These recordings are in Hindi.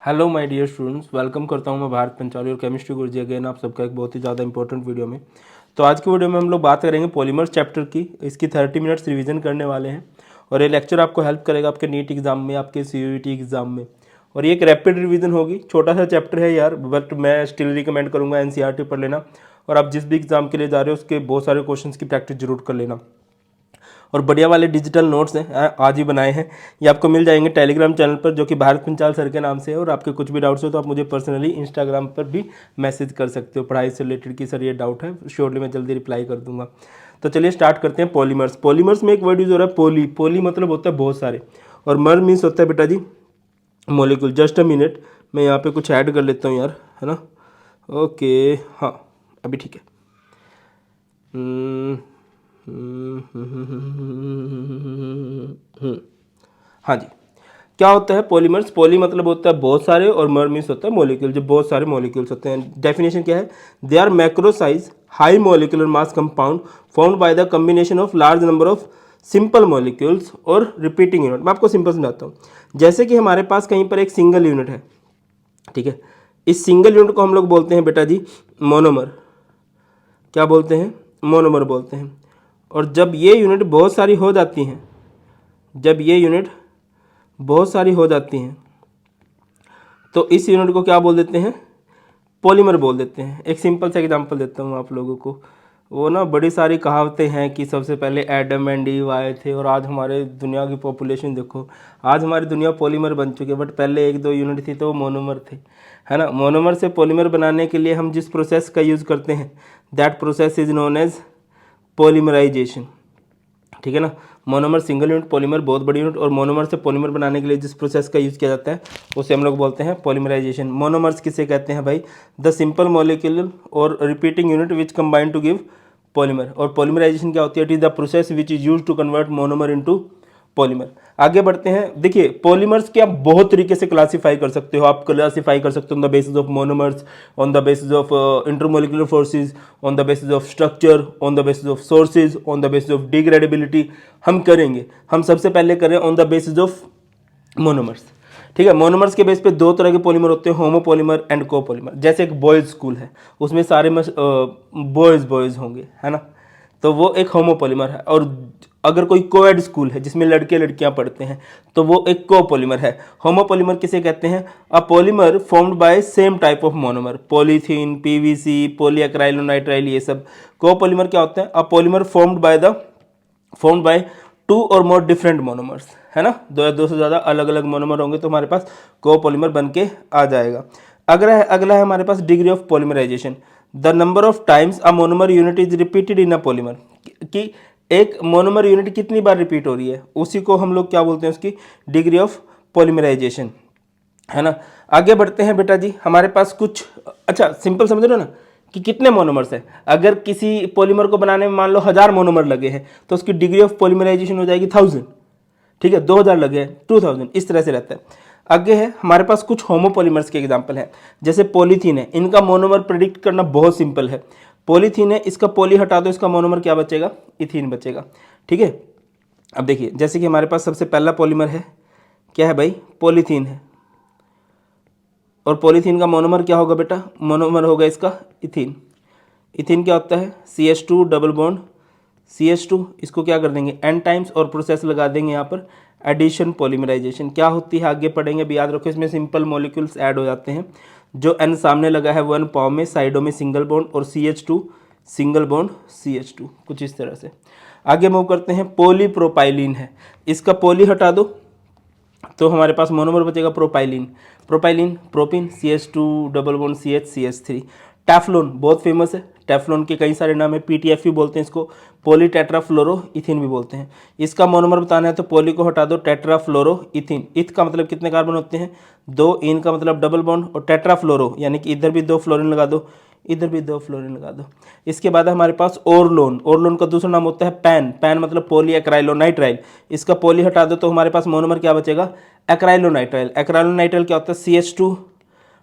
Hello my dear students, welcome करता हूं मैं भारत पंचाली और केमिस्ट्री गुरुजी अगेन आप सबका एक बहुत ही ज़्यादा इंपॉर्टेंट वीडियो में। तो आज की वीडियो में हम लोग बात करेंगे पॉलीमर्स चैप्टर की। इसकी 30 मिनट्स रिवीजन करने वाले हैं और ये लेक्चर आपको हेल्प करेगा आपके नीट एग्जाम में, आपके सीयूईटी एग्जाम में। और ये एक रैपिड रिवीजन होगी। छोटा सा चैप्टर है यार, बट मैं स्टिल रिकमेंड करूँगा एनसीईआरटी पढ़ लेना। और आप जिस भी एग्जाम के लिए जा रहे हो उसके बहुत सारे क्वेश्चन की प्रैक्टिस जरूर कर लेना। और बढ़िया वाले डिजिटल नोट्स हैं, आज ही बनाए हैं। ये आपको मिल जाएंगे टेलीग्राम चैनल पर, जो कि भारत पंचाल सर के नाम से है। और आपके कुछ भी डाउट्स हो तो आप मुझे पर्सनली इंस्टाग्राम पर भी मैसेज कर सकते हो पढ़ाई से रिलेटेड कि सर ये डाउट है, श्योरली मैं जल्दी रिप्लाई कर दूंगा। तो चलिए स्टार्ट करते हैं। पॉलीमर्स, पॉलीमर्स में एक वर्ड यूज हो रहा है पोली। पोली मतलब होता है बहुत सारे, और मर मीन्स होता है बेटा जी मोलिक्यूल। जस्ट अ मिनट, मैं यहाँ पे कुछ ऐड कर लेता हूँ यार, है ना। ओके, हाँ अभी ठीक है। हाँ जी, क्या होता है पॉलीमर्स? पॉली मतलब होता है बहुत सारे, और मर मीन्स होता है मॉलिक्यूल, जो बहुत सारे मॉलिक्यूल्स होते हैं। डेफिनेशन क्या है? They are macro size high molecular mass compound formed by the combination of large number of simple molecules और रिपीटिंग यूनिट। मैं आपको सिंपल समझाता हूँ। जैसे कि हमारे पास कहीं पर एक सिंगल यूनिट है, ठीक है। इस सिंगल यूनिट को हम लोग बोलते हैं बेटा जी मोनोमर। क्या बोलते हैं? मोनोमर बोलते हैं। और जब ये यूनिट बहुत सारी हो जाती हैं, जब ये यूनिट बहुत सारी हो जाती हैं तो इस यूनिट को क्या बोल देते हैं? पॉलीमर बोल देते हैं। एक सिंपल सा एग्जांपल देता हूँ आप लोगों को। वो ना बड़ी सारी कहावतें हैं कि सबसे पहले एडम एंड ईव आए थे, और आज हमारे दुनिया की पॉपुलेशन देखो, आज हमारी दुनिया पॉलीमर बन चुकी है। बट पहले एक दो यूनिट थी तो वो मोनोमर थे, है ना। मोनोमर से पॉलीमर बनाने के लिए हम जिस प्रोसेस का यूज़ करते हैं, that process is known as polymerisation, ठीक है ना। मोनोमर सिंगल यूनिट, पॉलीमर बहुत बड़ी यूनिट, और मोनोमर से पॉलीमर बनाने के लिए जिस प्रोसेस का यूज़ किया जाता है उसे हम लोग बोलते हैं पॉलीमराइजेशन। मोनोमर्स किसे कहते हैं भाई? द सिंपल मॉलिक्यूल और repeating unit which combine to give polymer. और पॉलीमराइजेशन क्या होती है? It is the process which is use to convert monomer into polymer. आगे बढ़ते हैं। देखिए पॉलीमर्स के आप बहुत तरीके से क्लासीफाई कर सकते हो। आप क्लासीफाई कर सकते हो on the basis of monomers, on the basis of intermolecular forces, on the basis of structure, on the basis of sources, on the basis of degradability. हम करेंगे, हम सबसे पहले करें on the basis of monomers, ठीक है। मोनोमर्स के बेस पे दो तरह के पॉलीमर होते हैं, होमोपॉलीमर एंड कोपॉलीमर। जैसे एक बॉयज स्कूल है, उसमें सारे बॉयज होंगे, है ना, तो वो एक होमोपॉलीमर है। और अगर कोई कोएड स्कूल है जिसमें लड़के लड़कियां पढ़ते हैं तो वो एक कोपॉलीमर है। होमोपॉलीमर किसे कहते हैं? A polymer formed by same type of monomer, polythene, PVC, polyacrylonitrile, ये सब। कोपॉलीमर क्या होता है? A polymer formed by two or more different monomers, है ना। दो से ज़्यादा अलग अलग मोनोमर होंगे तो हमारे पास कोपॉलीमर बन के आ जाएगा। अगला है हमारे पास degree of polymerisation. The number of times a monomer unit is repeated in a polymer, कि एक मोनोमर यूनिट कितनी बार रिपीट हो रही है, उसी को हम लोग क्या बोलते हैं? उसकी डिग्री ऑफ पॉलीमराइजेशन, है ना। आगे बढ़ते हैं बेटा जी। हमारे पास कुछ, अच्छा सिंपल समझ रहे हो ना कि कितने मोनोमर्स हैं। अगर किसी पॉलीमर को बनाने में मान लो 1000 मोनोमर लगे हैं तो उसकी डिग्री ऑफ पॉलीमराइजेशन हो जाएगी 1000, ठीक है। 2000 लगे हैं 2000, इस तरह से रहता है। आगे है हमारे पास कुछ होमोपॉलीमर्स के एग्जांपल हैं। जैसे पॉलीथीन है, इनका मोनोमर प्रेडिक्ट करना बहुत सिंपल है। पॉलीथीन है, इसका पॉली हटा दो, इसका मोनोमर क्या बचेगा? इथीन बचेगा, ठीक है। अब देखिए, जैसे कि हमारे पास सबसे पहला पॉलीमर है, क्या है भाई? पॉलीथीन है। और पॉलीथीन का मोनोमर क्या होगा बेटा? मोनोमर होगा इसका इथीन। इथीन क्या होता है? CH2 डबल बॉन्ड CH2, इसको क्या कर देंगे? N टाइम्स, और प्रोसेस लगा देंगे यहाँ पर एडिशन पॉलीमराइजेशन। क्या होती है आगे पढ़ेंगे, भी याद रखो। इसमें सिंपल मॉलिक्यूल्स ऐड हो जाते हैं। जो N सामने लगा है वो N पाव में, साइडों में सिंगल बॉन्ड, और CH2 सिंगल बॉन्ड CH2, कुछ इस तरह से। आगे मूव करते हैं। पॉलीप्रोपाइलीन है, इसका पॉली हटा दो तो हमारे पास मोनोमर बचेगा propylene. Propylene, propyne, CH2 double bond CH CH3। टैफ्लोन बहुत फेमस है, टैफ्लोन के कई सारे नाम है। PTF भी बोलते हैं इसको, पॉलीटेट्राफ्लोरो इथिन भी बोलते हैं। इसका मोनोमर बताना है तो पॉली को हटा दो, टेट्राफ्लोरो इथिन। इथ का मतलब कितने कार्बन होते हैं? 2। इन का मतलब डबल बॉन्ड, और टेट्राफ्लोरो यानी कि इधर भी 2 फ्लोरीन लगा दो, इधर भी 2 फ्लोरीन लगा दो। इसके बाद हमारे पास ओरलोन। ओरलोन का दूसरा नाम होता है पैन। पैन मतलब पॉलीएक्राइलोनाइट्राइल। इसका पॉली हटा दो तो हमारे पास मोनोमर क्या बचेगा? एक्राइलोनाइट्राइल। एक्राइलोनाइट्राइल क्या होता है? CH2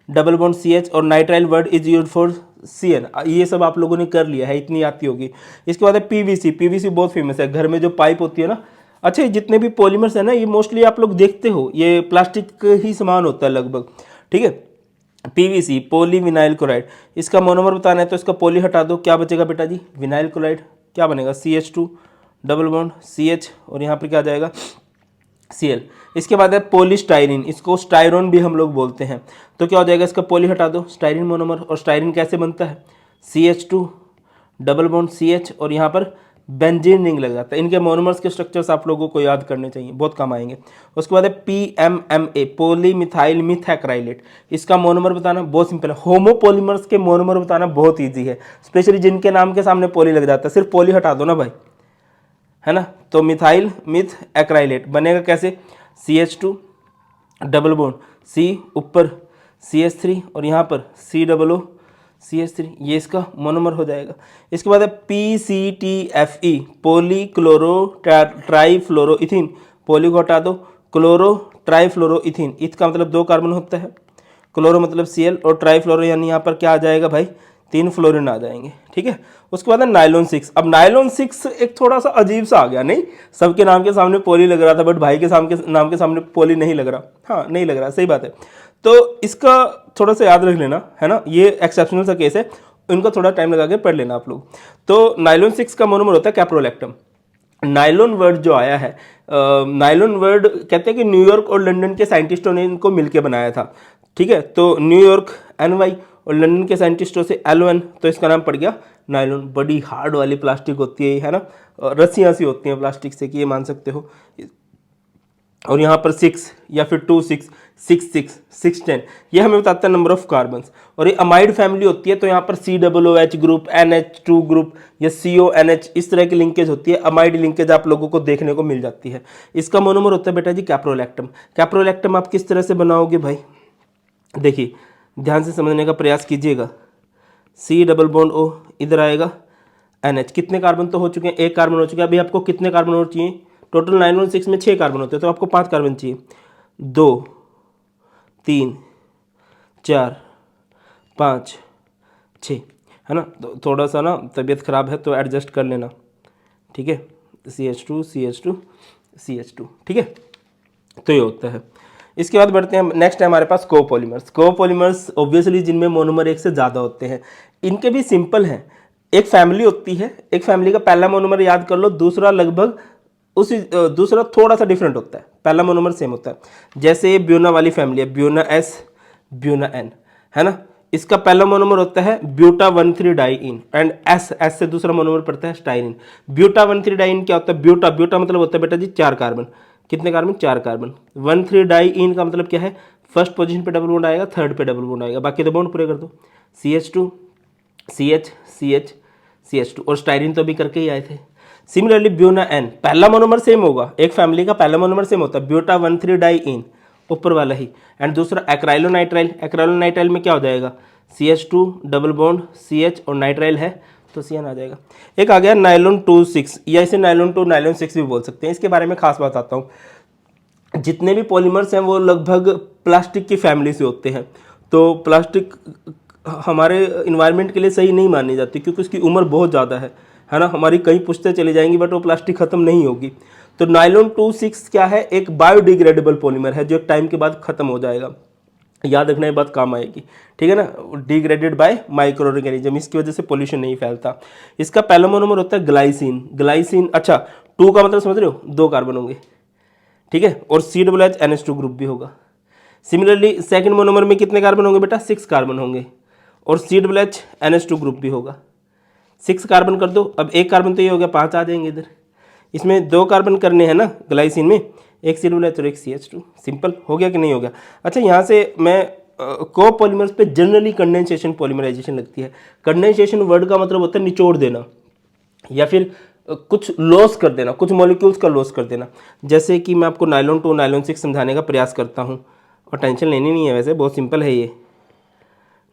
डबल बॉन्ड CH, और nitrile word is used for CN। ये सब आप लोगों ने कर लिया है, इतनी आती होगी। इसके बाद है PVC। PVC बहुत फेमस है, घर में जो पाइप होती है ना। अच्छा, ये जितने भी पॉलीमर्स है ना, ये मोस्टली आप लोग देखते हो ये प्लास्टिक का ही सामान होता है लगभग। ठीक है। पीवीसी पॉली विनाइल क्लोराइड, इसका मोनोमर बताना है तो इसका पॉली हटा दो, क्या बचेगा बेटा जी, विनाइल क्लोराइड, क्या बनेगा CH2 डबल बॉन्ड CH और यहाँ पर क्या आ जाएगा Cl। इसके बाद है पॉलीस्टाइरिन, इसको स्टाइरोन भी हम लोग बोलते हैं, तो क्या हो जाएगा, इसका पॉली हटा दो, स्टाइरिन मोनोमर। और स्टाइरिन कैसे बनता है, CH2 डबल बॉन्ड CH और यहाँ पर बेंजीन रिंग लग जाता है। इनके मोनोमर्स के स्ट्रक्चर्स आप लोगों को याद करने चाहिए, बहुत काम आएंगे। उसके बाद है PMMA पॉली मिथाइल मिथैक्राइलेट, इसका मोनोमर बताना बहुत सिंपल है। होमोपोलीमर्स के मोनोमर बताना बहुत ईजी है, स्पेशली जिनके नाम के सामने पॉली लग जाता है, सिर्फ पॉली हटा दो ना भाई, है ना। तो मिथाइल मिथ एक्राइलेट बनेगा कैसे, CH2 डबल बॉन्ड C ऊपर CH3 और यहाँ पर COO CH3, ये इसका मोनोमर हो जाएगा। इसके बाद है PCTFE पॉलीक्लोरो ट्राईफ्लोरोइथीन, पॉली को हटा दो, क्लोरो ट्राईफ्लोरोइथीन, इथ का मतलब 2 कार्बन होता है, क्लोरो मतलब Cl और ट्राईफ्लोरो यानी यहाँ पर क्या आ जाएगा भाई, 3 फ्लोरीन आ जाएंगे, ठीक है। उसके बाद है नाइलॉन 6। अब नाइलॉन 6 एक थोड़ा सा अजीब सा आ गया, नहीं सबके नाम के सामने पॉली लग रहा था, बट भाई के नाम के सामने पॉली नहीं लग रहा, हाँ नहीं लग रहा, सही बात है। तो इसका थोड़ा सा याद रख लेना, है ना, ये एक्सेप्शनल सा केस है, इनको थोड़ा टाइम लगा के पढ़ लेना आप लोग। तो नाइलॉन 6 का मोनोमर होता है कैप्रोलैक्टम। नाइलॉन वर्ड जो आया है, नाइलॉन वर्ड कहते हैं कि न्यूयॉर्क और लंदन के साइंटिस्टों ने इनको मिलके बनाया था, ठीक है। तो न्यूयॉर्क NY और लंदन के साइंटिस्टों से LON, तो इसका नाम पड़ गया नाइलॉन। बड़ी हार्ड वाली प्लास्टिक होती है ना, रस्सियाँ सी होती हैं प्लास्टिक से, कि ये मान सकते हो। और यहाँ पर 6 या फिर 2 6 6 6 6 10, ये हमें बताता है नंबर ऑफ कार्बन्स। और ये अमाइड फैमिली होती है, तो यहाँ पर COOH ग्रुप, NH2 ग्रुप या CONH, इस तरह की लिंकेज होती है, अमाइड लिंकेज आप लोगों को देखने को मिल जाती है। इसका मोनोमर होता है बेटा जी कैप्रोलैक्टम। कैप्रोलैक्टम आप किस तरह से बनाओगे भाई, देखिए ध्यान से समझने का प्रयास कीजिएगा। C डबल बॉन्ड O, इधर आएगा NH, कितने कार्बन तो हो चुके हैं, 1 कार्बन हो चुका है। अभी आपको कितने कार्बन और चाहिए, टोटल नाइलॉन 6 में 6 कार्बन होते हैं, तो आपको 5 कार्बन चाहिए, 2 3 4 5 6, है ना। तो थोड़ा सा ना तबीयत ख़राब है तो एडजस्ट कर लेना, ठीक है। CH2 CH2 CH2, ठीक है। तो ये होता है। इसके बाद बढ़ते हैं, नेक्स्ट है हमारे पास कोपॉलीमर्स। कोपॉलीमर्स ऑब्वियसली जिनमें मोनोमर 1 से ज़्यादा होते हैं, इनके भी सिंपल हैं। एक फैमिली होती है, एक फैमिली का पहला मोनोमर याद कर लो, दूसरा लगभग उसी दूसरा थोड़ा सा डिफरेंट होता है, पहला मोनोमर सेम होता है। जैसे ये ब्यूना वाली फैमिली है, ब्यूना S ब्यूना N, है ना। इसका पहला मोनोमर होता है ब्यूटा 1,3 डाइइन एंड S से दूसरा मोनोमर पड़ता है स्टाइरिन। ब्यूटा 1,3 डाइइन क्या होता है, ब्यूटा मतलब होता है बेटा जी 4 कार्बन, कितने कार्बन, 4 कार्बन। 1,3 डाइइन का मतलब क्या है, फर्स्ट पोजीशन पे डबल बॉन्ड आएगा, थर्ड पे डबल बॉन्ड आएगा, बाकी तो बॉन्ड पूरे कर दो। CH2 CH CH CH2 और स्टाइरिन तो अभी करके ही आए थे। सिमिलरली ब्यूना N, पहला मोनोमर सेम होगा, एक फैमिली का पहला मोनोमर सेम होता है, ब्यूटा 1,3 डाइइन ऊपर वाला ही, एंड दूसरा एक्राइलोनाइट्राइल। एक्राइलोनाइट्राइल में क्या हो जाएगा, CH2 डबल बॉन्ड CH और नाइट्राइल है तो CN आ जाएगा। एक आ गया नाइलॉन 2,6, या इसे नाइलॉन 2 नाइलॉन 6 भी बोल सकते हैं। इसके बारे में खास बात आता हूँ, जितने भी पॉलीमर्स हैं वो लगभग प्लास्टिक की फैमिली से होते हैं। तो प्लास्टिक हमारे इन्वायरमेंट के लिए सही नहीं मानी जाती, क्योंकि उसकी उम्र बहुत ज़्यादा है ना, हमारी कई पुश्तें चली जाएंगी बट वो प्लास्टिक ख़त्म नहीं होगी। तो नाइलॉन 2,6 क्या है, एक बायोडिग्रेडेबल पॉलीमर है जो एक टाइम के बाद ख़त्म हो जाएगा। याद रखना, ये बात काम आएगी, ठीक है ना। डिग्रेडेड बाय माइक्रो ऑर्गेनिज्म, इसकी वजह से पोल्यूशन नहीं फैलता। इसका पहला मोनोमर होता है ग्लाइसिन। ग्लाइसिन, अच्छा 2 का मतलब समझ रहे हो, 2 कार्बन होंगे, ठीक है। और COOH NH2 ग्रुप भी होगा। सिमिलरली सेकंड मोनोमर में कितने कार्बन होंगे बेटा, 6 कार्बन होंगे, और COOH NH2 ग्रुप भी होगा। 6 कार्बन कर दो, अब 1 कार्बन तो ये हो गया, 5 आ जाएंगे इधर। इसमें 2 कार्बन करने हैं ना ग्लाइसिन में, एक COOH और एक CH2, सिंपल हो गया कि नहीं हो गया। अच्छा, यहाँ से मैं कोपॉलीमर्स पे जनरली कंडेंसेशन पॉलीमराइजेशन लगती है। कंडेंसेशन वर्ड का मतलब होता है निचोड़ देना, या फिर कुछ लॉस कर देना, कुछ मॉलिक्यूल्स का लॉस कर देना। जैसे कि मैं आपको नाइलॉन 2 नाइलॉन 6 समझाने का प्रयास करता हूँ, और टेंशन लेनी नहीं है, वैसे बहुत सिंपल है ये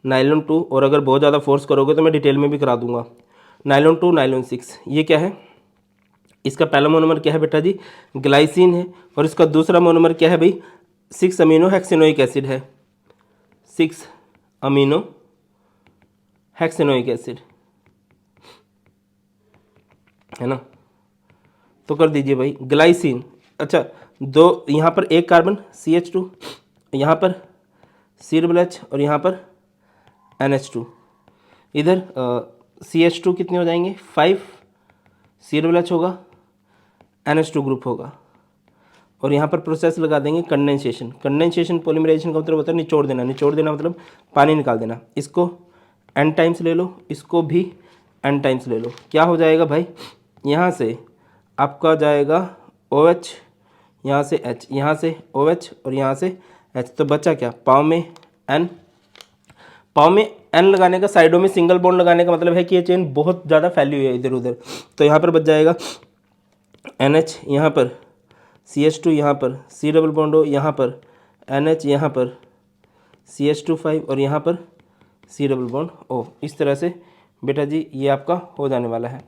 नाइलॉन 2, और अगर बहुत ज़्यादा फोर्स करोगे तो मैं डिटेल में भी करा दूंगा। नाइलॉन 2 नाइलॉन 6 ये क्या है, इसका पहला मोनोमर क्या है बेटा जी, ग्लाइसिन है, और इसका दूसरा मोनोमर क्या है भाई, 6 अमीनो हेक्सेनोइक एसिड है, 6 अमीनो हेक्सेनोइक एसिड, है ना। तो कर दीजिए भाई ग्लाइसिन, अच्छा 2 यहाँ पर 1 कार्बन CH2, यहाँ पर COOH और यहाँ पर NH2, इधर CH2 कितने हो जाएंगे 5, COOH होगा, NH2 ग्रुप होगा, और यहाँ पर प्रोसेस लगा देंगे कंडेंसेशन। कंडेंसेशन पॉलीमराइजेशन का मतलब होता है निचोड़ देना, निचोड़ देना मतलब पानी निकाल देना। इसको n टाइम्स ले लो, इसको भी n टाइम्स ले लो, क्या हो जाएगा भाई, यहाँ से आपका जाएगा OH, यहाँ से H, यहाँ से OH और यहाँ से H, तो बचा क्या, पाव में N। पाव में N लगाने का, साइडों में सिंगल बॉन्ड लगाने का मतलब है कि ये चेन बहुत ज़्यादा फैली हुई है इधर उधर, तो यहाँ पर बच जाएगा NH, यहाँ पर CH2, यहाँ पर C डबल बॉन्ड हो, यहाँ पर NH, यहाँ पर CH2 5 और यहाँ पर C डबल बॉन्ड O। इस तरह से बेटा जी ये आपका हो जाने वाला है।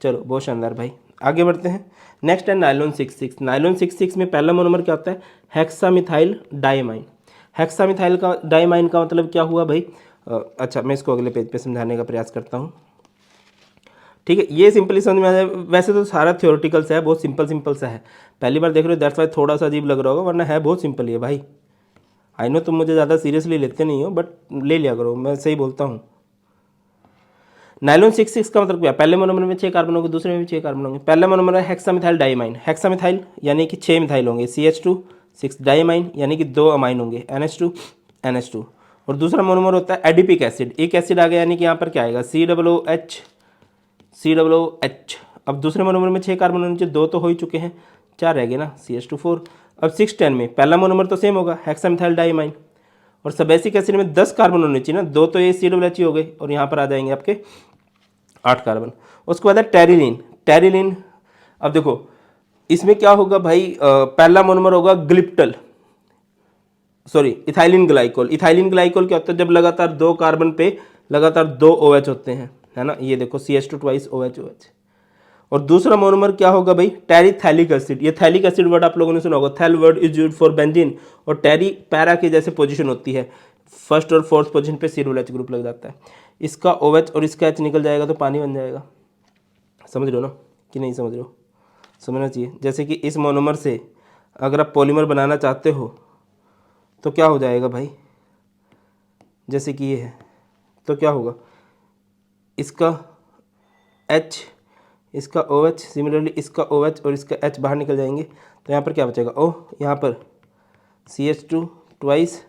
चलो बहुत शानदार भाई, आगे बढ़ते हैं। नेक्स्ट है नाइलॉन 66। नाइलॉन 66 में पहला मोनोमर क्या होता है, हेक्सामिथाइल डाइमाइन। हेक्सामिथाइल का डाइमाइन का मतलब क्या हुआ भाई, अच्छा मैं इसको अगले पेज पे समझाने का प्रयास करता हूँ, ठीक है। ये सिंपली समझ में आ जाए, वैसे तो सारा थ्योरेटिकल सा है, बहुत सिंपल सा है, पहली बार देख रहे हो दैट्स वाई थोड़ा सा अजीब लग रहा होगा, वरना है बहुत सिंपल ही है भाई। आई नो तुम मुझे ज़्यादा सीरियसली लेते नहीं हो, बट ले लिया करो, मैं सही बोलता हूँ। नाइलॉन 66 का मतलब क्या, पहले मोनोमर में 6 कार्बन होंगे, दूसरे में भी 6 कार्बन होंगे। पहला मोनोमर है हेक्सामिथाइल डाइमाइन, हेक्सामिथाइल यानी कि 6 मिथाइल होंगे, CH2 6, डाइमाइन यानी कि 2 अमाइन होंगे, NH2 NH2, और दूसरा मोनोमर होता है एडिपिक एसिड। एक एसिड आ गया यानी कि यहाँ पर क्या आएगा, COOH COOH। अब दूसरे मोनोमर में 6 कार्बन होने चाहिए, 2 तो हो ही चुके हैं, 4 रह गए ना, CH2 4। अब 610 में पहला मोनोमर तो सेम होगा, हेक्सामिथाइल डाइमाइन, और सबेसिक एसिड में 10 कार्बन होने चाहिए ना, 2 तो ये COOH हो गए, और यहाँ पर आ जाएंगे आपके 8 कार्बन। उसके बाद है टेरिलीन। टेरिलीन, अब देखो इसमें क्या होगा भाई, पहला मोनोमर होगा glyptal, sorry ethylene glycol. Ethylene glycol क्या होता है, जब लगातार 2 कार्बन पे लगातार 2 OH होते हैं, है ना, ये देखो CH2 ट्वाइस OH। और दूसरा मोनोमर क्या होगा भाई, टेरीथैलिक एसिड। ये थैलिक एसिड वर्ड आप लोगों ने सुना होगा, phthal word is used for benzene, और टेरी पैरा की जैसे पोजीशन होती है, फर्स्ट और फोर्थ पोजीशन पे COOH ग्रुप लग जाता है। इसका OH और इसका H निकल जाएगा तो पानी बन जाएगा। समझ रहे हो ना कि नहीं समझ रहे हो, समझना चाहिए। जैसे कि इस मोनोमर से अगर आप पॉलीमर बनाना चाहते हो तो क्या हो जाएगा भाई, जैसे कि ये है तो क्या होगा, इसका H, इसका OH, सिमिलरली इसका OH और इसका H बाहर निकल जाएंगे, तो यहाँ पर क्या बचेगा O, यहाँ पर CH2 twice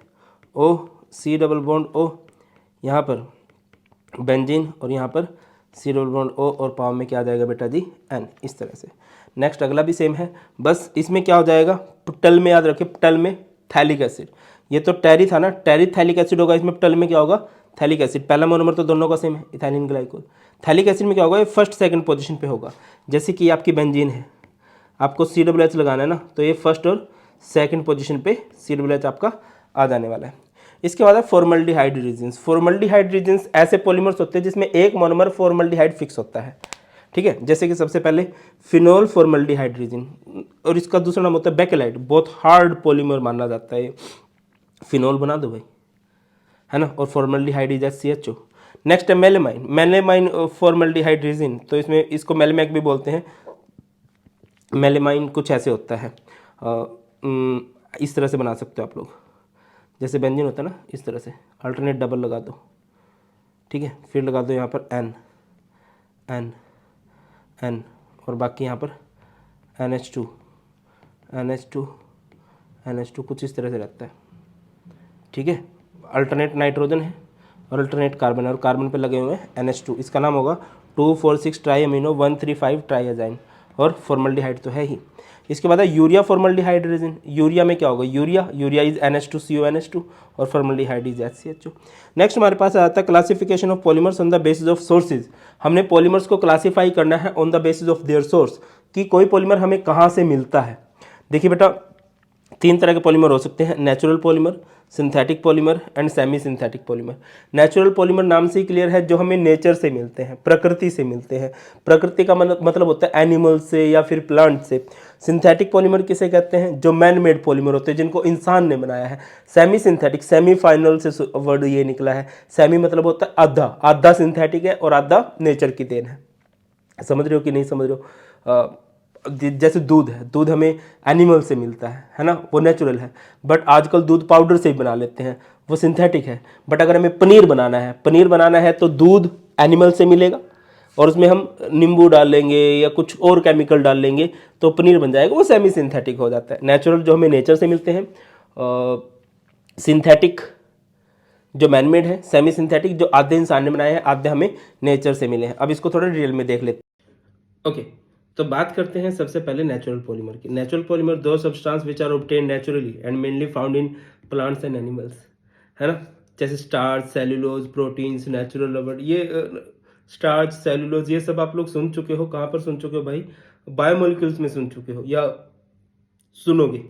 O, C double bond O, यहाँ पर बेंजीन और यहाँ पर C डबल बॉन्ड O, और पाव में क्या आ जाएगा बेटा जी N। इस तरह से नेक्स्ट अगला भी सेम है, बस इसमें क्या हो जाएगा, टल में याद रखिए, टल में थैलिक एसिड। ये तो टेरी था ना, टेरी थैलिक एसिड होगा, इसमें टल में क्या होगा, थैलिक एसिड। पहला मोनोमर तो दोनों का सेम है, इथाइलिन ग्लाइकोल। थैलिक एसिड में क्या होगा, ये फर्स्ट सेकंड पोजीशन पे होगा। जैसे कि आपकी बेंजीन है, आपको COOH लगाना है ना, तो ये फर्स्ट और सेकंड पोजीशन पे COOH आपका आ जाने वाला है। इसके बाद है फॉर्मल्डिहाइड रीजन्स। फॉर्मल्डिहाइड रीजन्स ऐसे पॉलीमर्स होते हैं जिसमें एक मोनोमर फॉर्मल्डिहाइड फिक्स होता है, ठीक है। जैसे कि सबसे पहले फिनोल फॉर्मल्डिहाइड रीजन, और इसका दूसरा नाम होता है बेकेलाइट। बहुत हार्ड पॉलीमर माना जाता है, फिनोल बना दो भाई, है ना, और फॉर्मल्डिहाइड इज CHO। नेक्स्ट है मेलेमाइन। मेलेमाइन फॉर्मल्डिहाइड रीजन, तो इसमें इसको मेलेमैक भी बोलते हैं। मेलेमाइन कुछ ऐसे होता है, इस तरह से बना सकते हो आप लोग, जैसे बेंजीन होता है ना, इस तरह से अल्टरनेट डबल लगा दो, ठीक है, फिर लगा दो यहाँ पर N N N, और बाकी यहाँ पर NH2 NH2 NH2, कुछ इस तरह से रहता है, ठीक है। अल्टरनेट नाइट्रोजन है और अल्टरनेट कार्बन है, और कार्बन पे लगे हुए हैं NH2। इसका नाम होगा 2,4,6 ट्राई अमीनो 1,3,5 ट्राइएजाइन, और फॉर्मल्डिहाइड तो है ही। इसके बाद है यूरिया फॉर्मल्डिहाइड रीजन। यूरिया में क्या होगा, यूरिया इज NH2CONH2, और फॉर्मल्डिहाइड इज HCHO। नेक्स्ट हमारे पास आता है classification of polymers on the basis of sources. हमने पॉलीमर्स को क्लासीफाई करना है on the basis of their source, कि कोई पॉलीमर हमें कहाँ से मिलता है। देखिए बेटा 3 तरह के पॉलीमर हो सकते हैं, natural polymer, synthetic polymer and semi synthetic polymer. Natural polymer नाम से ही क्लियर है, जो हमें नेचर से मिलते हैं, प्रकृति से मिलते हैं। प्रकृति का मतलब होता है एनिमल से या फिर प्लांट से। सिंथेटिक पॉलीमर किसे कहते हैं, जो मैन मेड पॉलीमर होते हैं, जिनको इंसान ने बनाया है। सेमी सिंथेटिक, सेमी फाइनल से वर्ड ये निकला है, सेमी मतलब होता है आधा, आधा सिंथेटिक है और आधा नेचर की देन है। समझ रहे हो कि नहीं समझ रहे हो। जैसे दूध है, दूध हमें एनिमल से मिलता है ना, वो नेचुरल है, बट आजकल दूध पाउडर से ही बना लेते हैं, वो सिंथेटिक है। बट अगर हमें पनीर बनाना है तो दूध एनिमल से मिलेगा और उसमें हम नींबू डाल लेंगे या कुछ और केमिकल डाल लेंगे तो पनीर बन जाएगा, वो सेमी सिंथेटिक हो जाता है। नेचुरल जो हमें नेचर से मिलते हैं, सिंथेटिक जो मैनमेड है, सेमी सिंथेटिक जो आधे इंसान ने बनाए हैं, आधे हमें नेचर से मिले हैं। अब इसको थोड़ा डिटेल में देख लेते हैं। ओके, तो बात करते हैं सबसे पहले नेचुरल पॉलीमर की। Natural polymer those substances which are obtain naturally and mainly found in plants and animals, है ना, जैसे starch, cellulose, proteins, natural rubber. ये स्टार्च, सेल्यूलोज ये सब आप लोग सुन चुके हो। कहाँ पर सुन चुके हो भाई? बायोमोलिक्यूल्स में सुन चुके हो या सुनोगे,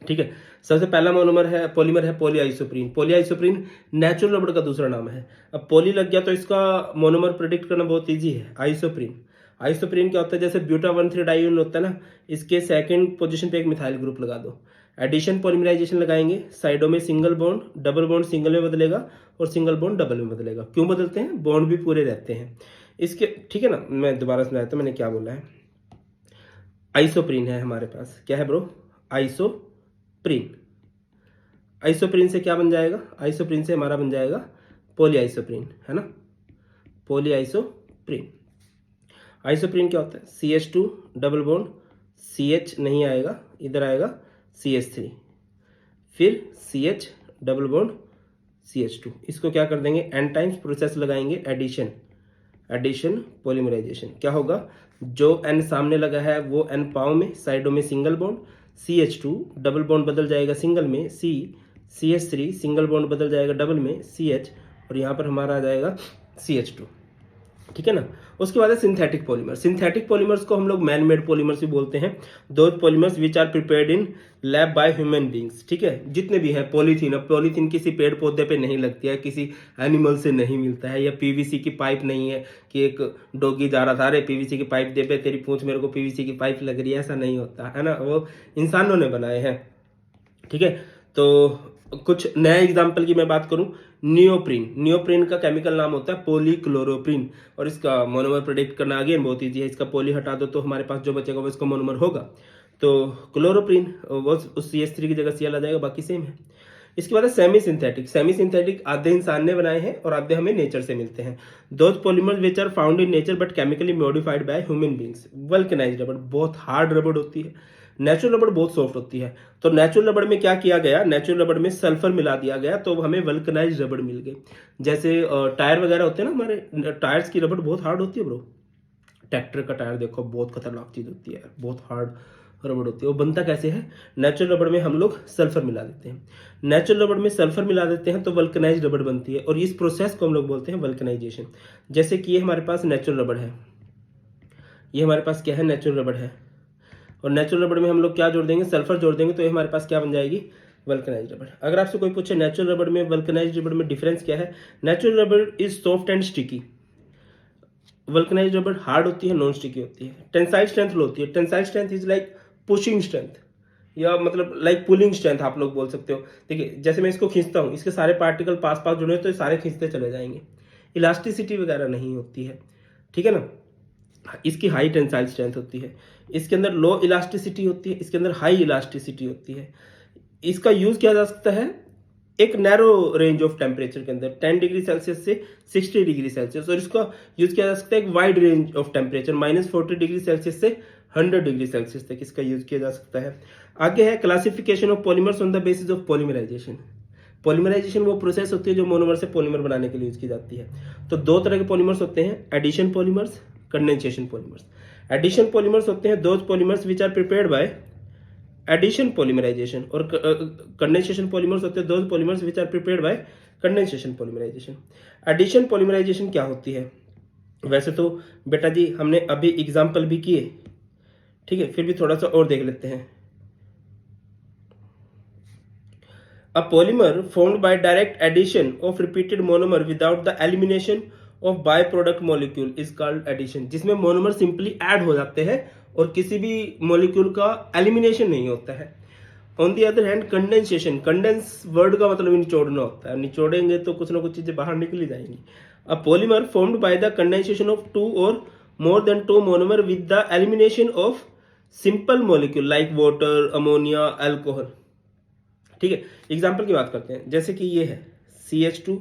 ठीक है। सबसे पहला मोनोमर है, पॉलीमर है पॉलीआइसोप्रीन। पॉलीआइसोप्रीन नेचुरल रबर का दूसरा नाम है। अब पॉली लग गया तो इसका मोनोमर प्रेडिक्ट करना बहुत इजी है, आइसोप्रीन। आइसोप्रीन क्या होता है? जैसे ब्यूटा 1,3 डाइयून होता है ना, इसके सेकंड पोजीशन पे एक मिथाइल ग्रुप लगा दो, एडिशन पॉलीमराइजेशन लगाएंगे, साइडों में single bond, double bond single में बदलेगा और सिंगल बॉन्ड डबल में बदलेगा। क्यों बदलते हैं? बॉन्ड भी पूरे रहते हैं इसके, ठीक है ना। मैं दोबारा समझाता हूं मैंने क्या बोला है। आइसोप्रीन है हमारे पास, क्या है ब्रो? आइसोप्रीन। आइसोप्रीन से क्या बन जाएगा? आइसोप्रीन से हमारा बन जाएगा पॉलीआइसोप्रीन, है ना, पॉलीआइसोप्रीन। आइसोप्रीन क्या होता है? CH2 डबल बॉन्ड, CH नहीं आएगा, इधर आएगा CH3, फिर CH डबल बॉन्ड CH2। इसको क्या कर देंगे? एन टाइम्स प्रोसेस लगाएंगे, एडिशन पॉलीमराइजेशन। क्या होगा? जो N सामने लगा है वो N पाँव में, साइडों में single bond, CH2 double bond बदल जाएगा सिंगल में, CH3 सिंगल बॉन्ड बदल जाएगा डबल में, CH, और यहाँ पर हमारा आ जाएगा CH2, ठीक है ना। उसके बाद है सिंथेटिक पॉलीमर। सिंथेटिक पॉलीमर्स को हम लोग मैन मेड पॉलीमर्स भी बोलते हैं। Those polymers which are prepared in lab by human beings, ठीक है। जितने भी है पॉलीथीन, अब पॉलीथीन किसी पेड़ पौधे पे नहीं लगती है, किसी एनिमल से नहीं मिलता है, या पीवीसी की पाइप नहीं है कि एक डॉगी जा रहा था, अरे पीवीसी की पाइप दे पे, तेरी पूंछ मेरे को पीवीसी की पाइप लग रही है, ऐसा नहीं होता है ना, वो इंसानों ने बनाए हैं, ठीक है। तो कुछ नए एग्जाम्पल की मैं बात करूं, नियोप्रीन का केमिकल नाम होता है पॉलीक्लोरोप्रीन, और इसका मोनोमर प्रेडिक्ट करना अगेन बहुत ईजी है। इसका पॉली हटा दो तो हमारे पास जो बचेगा वो इसका मोनोमर होगा। तो क्लोरोप्रीन वो उस CH3 की जगह Cl आ जाएगा, बाकी सेम है। इसके बाद है सेमी सिंथेटिक आधे इंसान ने बनाए हैं और आधे हमें नेचर से मिलते हैं। Those polymers which are found in nature but chemically modified by human beings. Vulcanised rubber, बहुत हार्ड रबर होती है, नेचुरल रबर बहुत सॉफ्ट होती है। तो नेचुरल रबर में क्या किया गया? नेचुरल रबर में सल्फर मिला दिया गया तो हमें वल्कनाइज्ड रबर मिल गई। जैसे टायर वगैरह होते हैं ना हमारे, टायर्स की रबर बहुत हार्ड होती है ब्रो। ट्रैक्टर का टायर देखो, बहुत खतरनाक चीज होती है, बहुत हार्ड रबर होती है। वो बनता कैसे है? नेचुरल रबर में हम लोग सल्फर मिला देते हैं। नेचुरल रबर में सल्फर मिला देते हैं तो वल्कनाइज्ड रबर बनती है, और इस प्रोसेस को हम लोग बोलते हैं वल्कनाइजेशन। जैसे कि ये हमारे पास नेचुरल रबर है, ये हमारे पास क्या है? नेचुरल रबर है, और नेचुरल रबर में हम लोग क्या जोड़ देंगे? सल्फर जोड़ देंगे, तो ये हमारे पास क्या बन जाएगी? Vulcanised rubber. अगर आपसे कोई पूछे नेचुरल रबर में वल्कनाइज्ड रबर में डिफरेंस क्या है? Natural rubber is soft and sticky, vulcanised rubber hard होती है, नॉन स्टिकी होती है। टेंसाइल स्ट्रेंथ लो होती है। Tensile strength is like pushing strength, या मतलब लाइक पुलिंग स्ट्रेंथ आप लोग बोल सकते हो। देखिए जैसे मैं इसको खींचता हूँ, इसके सारे पार्टिकल पास पास जुड़े तो सारे खींचते चले जाएंगे, इलास्टिसिटी वगैरह नहीं होती है, ठीक है ना। इसकी हाई टेंसाइल स्ट्रेंथ होती है, इसके अंदर लो इलास्टिसिटी होती है, इसके अंदर हाई इलास्टिसिटी होती है। इसका यूज किया जा सकता है एक नैरो रेंज ऑफ टेम्परेचर के अंदर, 10 डिग्री सेल्सियस से 60 डिग्री सेल्सियस, और इसका यूज किया जा सकता है एक wide range of temperature, -40 degree Celsius से 100 डिग्री सेल्सियस तक इसका यूज किया जा सकता है। आगे है classification of polymers on the basis of polymerisation. Polymerisation वो प्रोसेस होती है जो मोनोमर से पॉलीमर बनाने के लिए यूज की जाती है। तो दो तरह के पॉलीमर्स होते हैं, addition polymers, condensation polymers. Addition polymers होते हैं those polymers which are prepared by addition polymerisation, और कंडेंसेशन पॉलीमर्स होते हैं those polymers which are prepared by condensation polymerisation. Addition polymerisation क्या होती है? वैसे तो बेटा जी हमने अभी एग्जाम्पल भी किए, ठीक है, फिर भी थोड़ा सा और देख लेते हैं। A polymer formed by direct addition of repeated monomer without the elimination of byproduct molecule is called addition, जिसमें मोनोमर सिंपली ऐड हो जाते हैं और किसी भी मॉलिक्यूल का एलिमिनेशन नहीं होता है। On the other hand condensation, condense word का मतलब निचोड़ना होता है, निचोड़ेंगे तो कुछ ना कुछ चीजें बाहर निकली जाएंगी। अ polymer formed by the condensation of 2 और more than 2 monomer with the elimination of simple molecule like water, ammonia, alcohol. ठीक है, एग्जाम्पल की बात करते हैं, जैसे कि ये है CH2,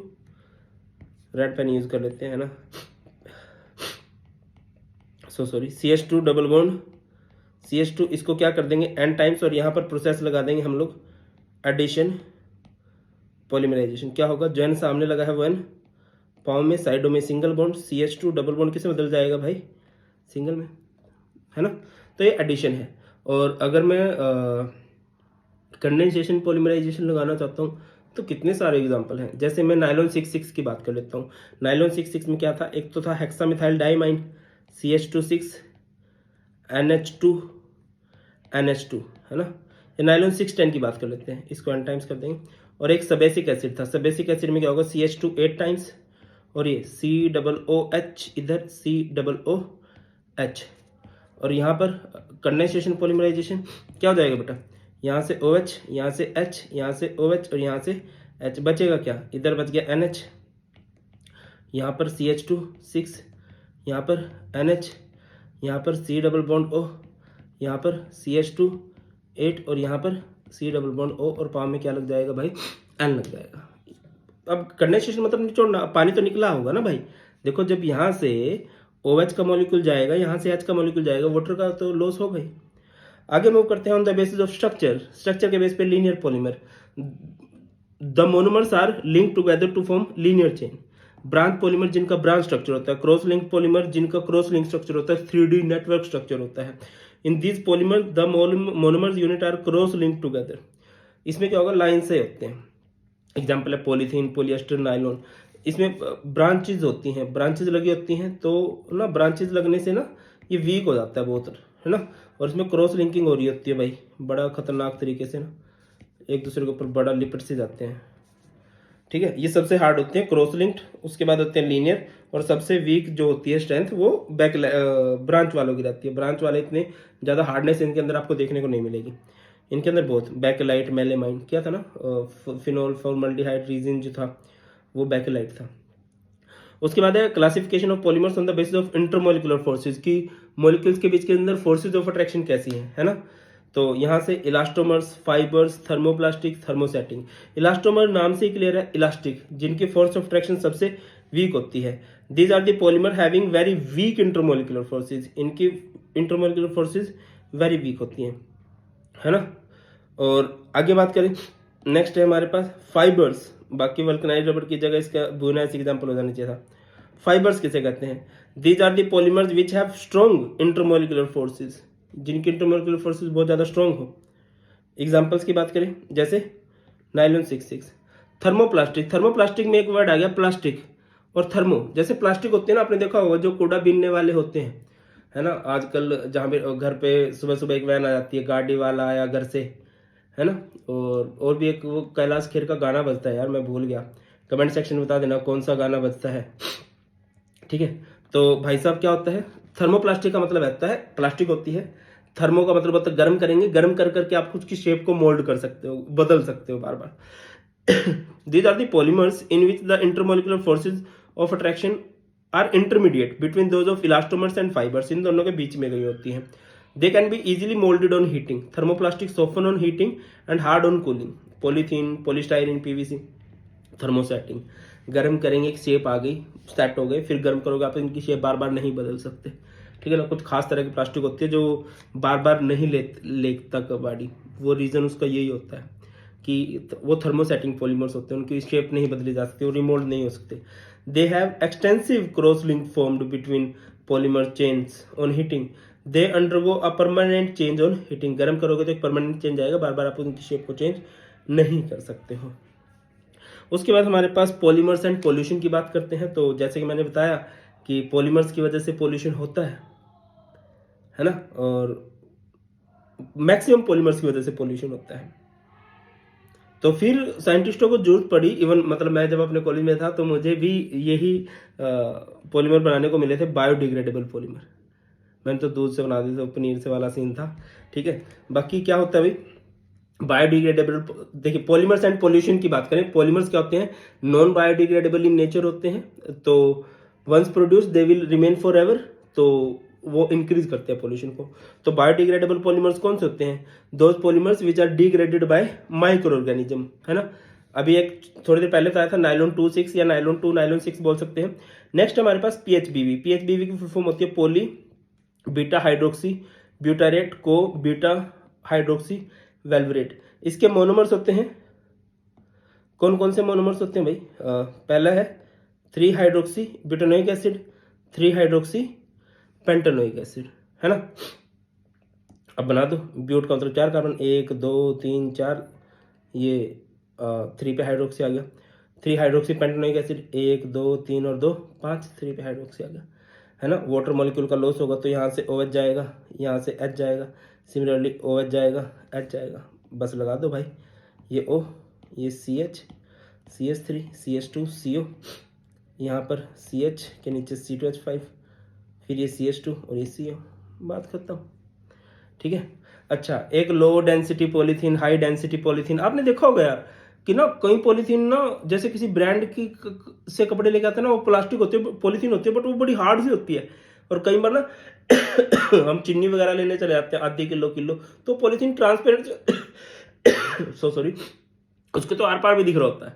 रेड पेन यूज कर लेते हैं, है ना, sorry, CH2 double bond CH2, इसको क्या कर देंगे n टाइम्स, और यहाँ पर प्रोसेस लगा देंगे हम लोग एडिशन पॉलीमराइजेशन। क्या होगा, जो n सामने लगा है वो n पाँव में, साइडों में single bond, CH2 double bond किसमें बदल जाएगा भाई, सिंगल में, है ना। तो ये एडिशन है। और अगर मैं कंडेंसेशन पॉलीमराइजेशन लगाना चाहता हूँ तो कितने सारे एग्जांपल हैं। जैसे मैं नाइलॉन 66 की बात कर लेता हूँ। नाइलॉन 66 में क्या था, एक तो था hexamethyl diamine CH2 NH2 NH2, है ना। ये नाइलॉन 610 की बात कर लेते हैं, इसको n टाइम्स कर देंगे। और एक सबेसिक एसिड था, सबेसिक एसिड में क्या होगा, CH2 8 टाइम्स, और ये COOH इधर COOH। और यहाँ पर कंडेंसेशन पॉलीमराइजेशन क्या हो जाएगा बेटा, यहाँ से OH, यहाँ से H, यहाँ से OH और यहाँ से H, बचेगा क्या, इधर बच गया NH, यहाँ पर CH2 6, यहाँ पर NH, यहाँ पर C डबल बॉन्ड O, यहाँ पर CH2 8 और यहाँ पर C डबल बॉन्ड O, और पाँव में क्या लग जाएगा भाई, N लग जाएगा। अब कंडेंसेशन मतलब निचोड़ना, पानी तो निकला होगा ना भाई। देखो जब यहाँ से OH का मॉलिक्यूल जाएगा, यहाँ से H का मॉलिक्यूल जाएगा, वाटर का तो लॉस हो गई। आगे मूव करते हैं on the basis of structure, structure के बेस पे linear polymer. The monomers are link together to form linear chain. Branch polymer जिनका ब्रांच स्ट्रक्चर होता है, क्रॉस लिंक पॉलीमर जिनका क्रॉस लिंक स्ट्रक्चर होता है, 3D नेटवर्क स्ट्रक्चर होता है। In this polymer the monomers unit are cross link together. इसमें क्या होगा, लाइन से होते हैं। एग्जाम्पल है पॉलीथीन, पॉलिएस्टर, नाइलॉन। इसमें ब्रांचेज होती हैं, ब्रांचेज लगी होती हैं, तो ना ब्रांचेज लगने से ना ये वीक हो जाता है बहुत, है ना। और इसमें क्रॉस लिंकिंग हो रही होती है भाई, बड़ा खतरनाक तरीके से ना, एक दूसरे के ऊपर बड़ा लिपट से जाते हैं। ठीक है, ये सबसे हार्ड होते हैं क्रॉस लिंक्ड, उसके बाद होते हैं लीनियर, और सबसे वीक जो होती है स्ट्रेंथ वो बैक ब्रांच वालों की रहती है। ब्रांच वाले इतने ज़्यादा हार्डनेस इनके अंदर आपको देखने को नहीं मिलेगी। इनके अंदर बहुत बैकेलाइट, मेलेमाइन, क्या था ना, फिनोल फॉर्मल्डिहाइड रीजन जो था वो बैकेलाइट था। उसके बाद है classification of polymers on the basis of intermolecular forces, की मॉलिक्यूल्स के बीच के अंदर फोर्सेज ऑफ अट्रैक्शन कैसी है ना। तो यहाँ से elastomers, fibres, thermoplastic, thermosetting. Elastomer नाम से ही क्लियर है, इलास्टिक, जिनकी फोर्स ऑफ अट्रैक्शन सबसे वीक होती है। These are the polymer having very weak intermolecular forces, इनकी इंटरमोलिकुलर फोर्सेज वेरी वीक होती हैं, है ना। और आगे बात करें, नेक्स्ट है हमारे पास फाइबर्स। बाकी वल्कनाइज्ड रबर की जगह इसका बुनाइस एग्जाम्पल हो जाना चाहिए था। फाइबर्स किसे कहते हैं, these are the polymers which have strong intermolecular forces, जिनकी इंटरमोलिकुलर फोर्सेज बहुत ज़्यादा स्ट्रॉन्ग हो। एग्जाम्पल्स की बात करें, जैसे नाइलॉन 66। थर्मोप्लास्टिक, थर्मोप्लास्टिक में एक वर्ड आ गया प्लास्टिक और थर्मो। जैसे प्लास्टिक होते हैं ना, आपने देखा होगा जो कूड़ा बीनने वाले होते हैं, है ना। आजकल जहाँ पे घर पे सुबह सुबह एक वैन आ जाती है, गाड़ी वाला आया घर से, है ना। और भी एक वो कैलाश खेर का गाना बजता है यार, मैं भूल गया, कमेंट सेक्शन में बता देना कौन सा गाना बजता है। ठीक है, तो भाई साहब क्या होता है, थर्मोप्लास्टिक का मतलब रहता है प्लास्टिक होती है, थर्मो का मतलब होता है गर्म करेंगे, गर्म कर करके आप उसकी शेप को मोल्ड कर सकते हो, बदल सकते हो बार बार। These are the polymers in which the intermolecular forces of attraction are intermediate between those of elastomers and fibres, इन दोनों के बीच में गई होती हैं। They can be easily moulded on heating, thermoplastic soften on heating and hard on cooling. Polythene, polystyrene, PVC, thermosetting, गर्म करेंगे एक शेप आ गई, सेट हो गए, फिर गर्म करोगे आप, इनकी शेप बार बार नहीं बदल सकते। ठीक है ना। कुछ खास तरह की प्लास्टिक होती है जो बार बार नहीं लेता कबाड़ी, वो रीज़न उसका यही होता है कि वो थर्मोसेटिंग पॉलीमर्स होते हैं, उनकी शेप नहीं बदली जा सकती, वो रिमोल्ड नहीं हो सकते। They have extensive cross link formed between polymer chains on heating, they undergo a permanent change on heating. गर्म करोगे तो एक परमानेंट चेंज आएगा, बार बार आप उनकी शेप को चेंज नहीं कर सकते हो। उसके बाद हमारे पास पॉलीमर्स एंड पॉल्यूशन की बात करते हैं। तो जैसे कि मैंने बताया कि पॉलीमर्स की वजह से पॉल्यूशन होता है ना, और मैक्सिमम पॉलीमर्स की वजह से पॉल्यूशन होता है। तो फिर साइंटिस्टों को जरूरत पड़ी, इवन मतलब मैं जब अपने कॉलेज में था तो मुझे भी यही पॉलीमर बनाने को मिले थे, बायोडिग्रेडेबल पॉलीमर। मैंने तो दूध से बना दिया था, पनीर से वाला सीन था। ठीक है, बाकी क्या होता है भाई, बायोडिग्रेडेबल। देखिए पॉलीमर्स एंड पॉल्यूशन की बात करें, पॉलीमर्स क्या होते हैं, नॉन बायोडिग्रेडेबल इन नेचर होते हैं। तो once produce they will remain forever. तो वो इंक्रीज करते हैं पोल्यूशन को। तो बायोडिग्रेडेबल पॉलीमर्स कौन से होते हैं? Those polymers which are degraded by microorganism, है ना। अभी एक थोड़ी देर पहले बताया था नाइलॉन 2,6 या नाइलॉन 2, नाइलॉन 6 बोल सकते हैं। नेक्स्ट हमारे पास पीएचबीवी। पीएचबीवी की फुल फॉर्म होती है पॉली बीटा हाइड्रोक्सी ब्यूटारेट को बीटा हाइड्रोक्सी वेल्वरेट। इसके मोनोमर्स होते हैं, कौन कौन से मोनोमर्स होते हैं भाई? पहला है 3 hydroxy butanoic acid, 3 hydroxy pentanoic acid, है ना। अब बना दो, ब्यूट का मतलब 4 कार्बन, 1 2 3 4, ये 3 पे हाइड्रोक्सी आ गया। 3 हाइड्रोक्सी पेंटानोइक एसिड, 1 2 3 और 2 5, 3 पे हाइड्रोक्सी आ गया, है ना। वाटर मॉलिक्यूल का लॉस होगा तो यहाँ से OH जाएगा, यहाँ से H जाएगा, सिमिलरली OH जाएगा, H जाएगा, बस लगा दो भाई। ये O, ये CH, CH3, CH2, CO, यहाँ पर CH के नीचे C2H5, फिर ये CH2 और ये CO, बात खत्म, ठीक है। अच्छा, एक low density polythene, high density polythene, आपने देखा होगा यार कि ना कई पॉलीथीन ना, जैसे किसी ब्रांड की से कपड़े लेके आते हैं ना, वो प्लास्टिक होती है, पॉलीथीन होती है, बट वो बड़ी हार्ड सी होती है। और कई बार ना हम चीनी वगैरह लेने चले जाते हैं आधी किलो, तो पॉलीथीन ट्रांसपेरेंट सो सॉरी, उसके तो आर पार भी दिख रहा होता है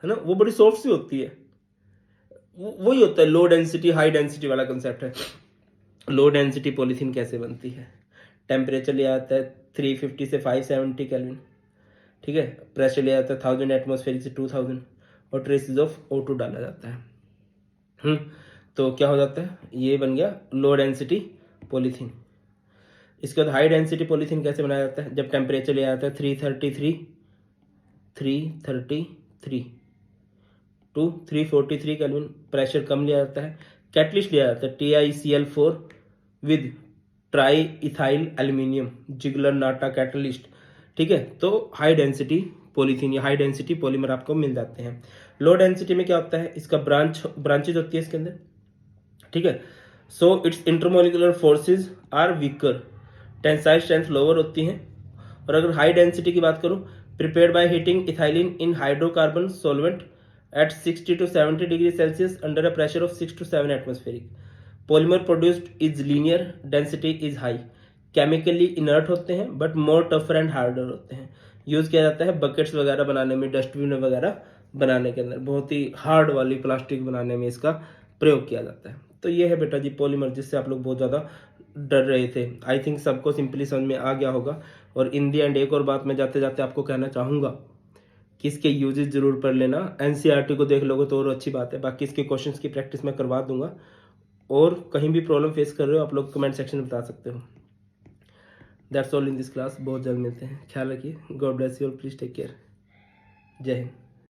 ना, वो बड़ी सॉफ्ट सी होती है। वही होता है लो डेंसिटी हाई डेंसिटी वाला कंसेप्ट है। लो डेंसिटी पॉलीथीन कैसे बनती है? टेम्परेचर लिया जाता है 350 से 570 केल्विन, ठीक है। प्रेशर लिया जाता है 1000 एटमॉस्फेरिक से 2000 और ट्रेसेस ऑफ O2 डाला जाता है। तो क्या हो जाता है? ये बन गया लो डेंसिटी पॉलीथीन। इसके बाद हाई डेंसिटी पॉलीथीन कैसे बनाया जाता है? जब टेम्परेचर लिया जाता है 333 टू 343 केल्विन, प्रेशर कम लिया जाता है। कैटलिस्ट लिया जाता है TiCl4 with try ethyl aluminium, Ziggler NATA catalyst, ठीक है। तो हाई डेंसिटी पॉलीथीन या हाई डेंसिटी पॉलीमर आपको मिल जाते हैं। लो डेंसिटी में क्या होता है? इसका ब्रांचेज होती है इसके अंदर, ठीक है। So its intermolecular forces are weaker, tensile strength lower होती हैं। और अगर हाई डेंसिटी की बात करूं, prepared by heating ethylene in hydrocarbon solvent at 60 to 70 degrees Celsius under a pressure of 6 to 7 atmospheric. Polymer produced is linear, density is high. Chemically inert होते हैं but more tougher and harder होते हैं। यूज़ किया जाता है बकेट्स वगैरह बनाने में, डस्टबिन वगैरह बनाने के अंदर, बहुत ही हार्ड वाली प्लास्टिक बनाने में इसका प्रयोग किया जाता है। तो ये है बेटा जी पॉलीमर, जिससे आप लोग बहुत ज़्यादा डर रहे थे। आई थिंक सबको सिंपली समझ में आ गया होगा। और इन दी एंड एक और बात मैं जाते जाते आपको कहना चाहूँगा कि इसके यूजेस जरूर पढ़ लेना, NCERT को देख लोगे तो और अच्छी बात है। बाकी इसके क्वेश्चंस की प्रैक्टिस मैं करवा दूंगा। और कहीं भी प्रॉब्लम फेस कर रहे हो आप लोग कमेंट सेक्शन में बता सकते हो। That's all in this class. बहुत जल्द मिलते हैं, ख्याल रखिए। God bless you all, please take care. जय हिंद।